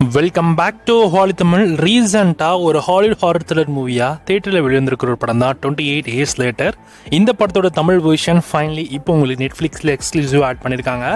Welcome back to ஹாலி தமிழ். ரீசெண்டாக ஒரு ஹாலிவுட் ஹாரர் த்ரில்லர் மூவியாக தேட்டரில் வெளிவந்திருக்கிற ஒரு படம் தான் 28 இயர்ஸ் லேட்டர். இந்த படத்தோட தமிழ் வெர்ஷன் ஃபைனலி இப்போ உங்களுக்கு நெட்ஃப்ளிக்ஸில் எக்ஸ்க்ளூசிவ் ஆட் பண்ணியிருக்காங்க.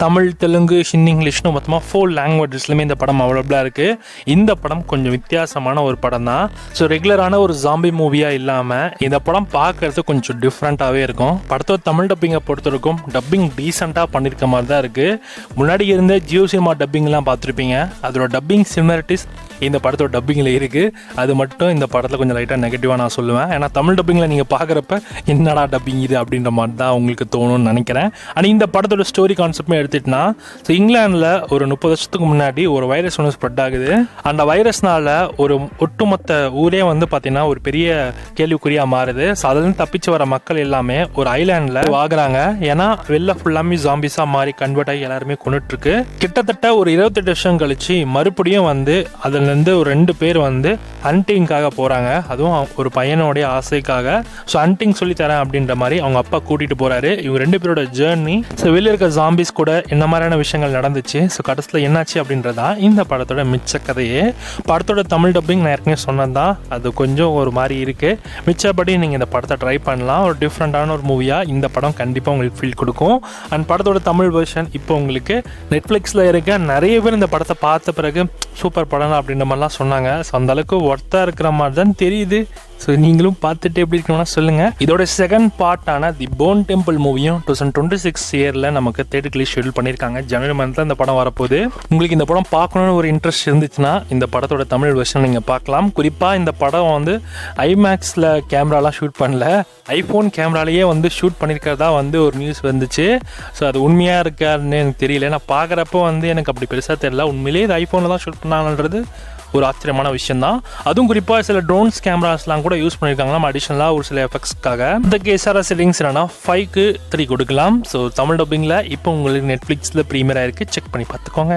தமிழ், தெலுங்கு, ஹிந்தி, இங்கிலீஷ்னு மொத்தமாக 4 லாங்குவேஜஸ்லையுமே இந்த படம் அவைலபிளாக இருக்குது. இந்த படம் கொஞ்சம் வித்தியாசமான ஒரு படம் தான். ஸோ ரெகுலரான ஒரு ஜாம்பி மூவியாக இல்லாமல் இந்த படம் பார்க்குறது கொஞ்சம் டிஃப்ரெண்ட்டாகவே இருக்கும். படத்தோட தமிழ் டப்பிங்கை பொறுத்தவரைக்கும் டப்பிங் டீசெண்டாக பண்ணியிருக்க மாதிரி தான் இருக்குது. முன்னாடி இருந்த ஜியோ சினிமா டப்பிங்லாம் பார்த்துருப்பீங்க. அதோட டப்பிங் சிமிலாரிட்டிஸ் இந்த படத்தோட டப்பிங்கில் இருக்குது. அது மட்டும் இந்த படத்தில் கொஞ்சம் லைட்டாக நெகட்டிவாக நான் சொல்லுவேன். ஏன்னா தமிழ் டப்பிங்கில் நீங்கள் பார்க்குறப்ப என்னடா டப்பிங் இது அப்படின்ற மாதிரி தான் உங்களுக்கு தோணும்னு நினைக்கிறேன். ஆனால் இந்த படத்தோட ஸ்டோரி கான்செப்ட்மே எடுத்துகிட்டுனா, ஸோ இங்கிலாண்டில் ஒரு 30 வருஷத்துக்கு முன்னாடி ஒரு வைரஸ் ஒன்று ஸ்ப்ரெட் ஆகுது. அந்த வைரஸ்னால ஒரு ஒட்டுமொத்த ஊரே வந்து பார்த்திங்கன்னா ஒரு பெரிய கேள்விக்குறியாக மாறுது. ஸோ அதுலேருந்து தப்பிச்சு வர மக்கள் எல்லாமே ஒரு ஐலாண்டில் வாங்குறாங்க. ஏன்னா வெளில ஃபுல்லாமே ஜாம்பிஸாக மாறி கன்வெர்ட் ஆகி எல்லாருமே கொண்டுட்ருக்கு. கிட்டத்தட்ட ஒரு 28 வருஷம் கழிச்சு மறுபடியும் வந்து அதுலேருந்து ஒரு 2 பேர் வந்து ஹண்டிங்காக போகிறாங்க. அதுவும் ஒரு பையனோடைய ஆசைக்காக. ஸோ ஹண்டிங் சொல்லித்தரேன் அப்படின்ற மாதிரி அவங்க அப்பா கூட்டிகிட்டு போகிறாரு. இவங்க 2 பேரோட ஜேர்னி, ஸோ வெளியில் இருக்க ஜாம்பிஸ் கூட என்ன மாதிரியான விஷயங்கள் நடந்துச்சு, ஸோ கடைசியில் என்னாச்சு அப்படின்றதா இந்த படத்தோட மிச்ச கதையே. படத்தோட தமிழ் டப்பிங் நான் ஏற்கனவே சொன்னதான், அது கொஞ்சம் ஒரு மாதிரி இருக்குது. மிச்சப்படி நீங்கள் இந்த படத்தை ட்ரை பண்ணலாம். ஒரு டிஃப்ரெண்ட்டான ஒரு மூவியாக இந்த படம் கண்டிப்பாக உங்களுக்கு ஃபீல் கொடுக்கும். அண்ட் படத்தோட தமிழ் வெர்ஷன் இப்போ உங்களுக்கு நெட்ஃப்ளிக்ஸில் இருக்க. நிறைய பேர் இந்த படத்தை பார்த்த பிறகு சூப்பர் படம் அப்படின்ற மாதிரிலாம் சொன்னாங்க. ஸோ அந்த அளவுக்கு ஒர்த்தாக இருக்கிற மாதிரி தான் தெரியுது. ஸோ நீங்களும் பார்த்துட்டு எப்படி இருக்கணும்னா சொல்லுங்கள். இதோட செகண்ட் பார்ட்டான தி போன் டெம்பிள் மூவியும் 2026 இயரில் நமக்கு தேட்டருக்கு ஷெட்யூல் பண்ணியிருக்காங்க. ஜனவரி மந்த்தில் இந்த படம் வரப்போகுது. உங்களுக்கு இந்த படம் பார்க்கணுன்னு ஒரு இன்ட்ரெஸ்ட் இருந்துச்சுன்னா இந்த படத்தோட தமிழ் வெர்ஷன் நீங்கள் பார்க்கலாம். குறிப்பாக இந்த படம் வந்து ஐமேக்ஸில் கேமராலாம் ஷூட் பண்ணல, ஐஃபோன் கேமராலேயே வந்து ஷூட் பண்ணியிருக்கிறதா வந்து ஒரு நியூஸ் வந்துச்சு. ஸோ அது உண்மையாக இருக்காருன்னு எனக்கு தெரியல. நான் பார்க்குறப்போ வந்து எனக்கு அப்படி பெருசாக தெரியல. உண்மையிலேயே இது ஐஃபோனில் தான் ஷூட் பண்ணாங்கன்றது ஒரு ஆச்சரியமான விஷயம் தான். அதுவும் குறிப்பாக சில ட்ரோன்ஸ் கேமராஸ்லாம் கூட யூஸ் பண்ணியிருக்காங்களாம் அடிஷனலாக ஒரு சில எஃபெக்ட்ஸ்க்காக. இந்த கேஸார செட்டிங்ஸ் என்னன்னா 5க்கு 3 கொடுக்கலாம். ஸோ தமிழ் டப்பிங்கில் இப்போ உங்களுக்கு நெட்ஃப்ளிக்ஸில் ப்ரீமியர் ஆயிருக்கு. செக் பண்ணி பார்த்துக்கோங்க.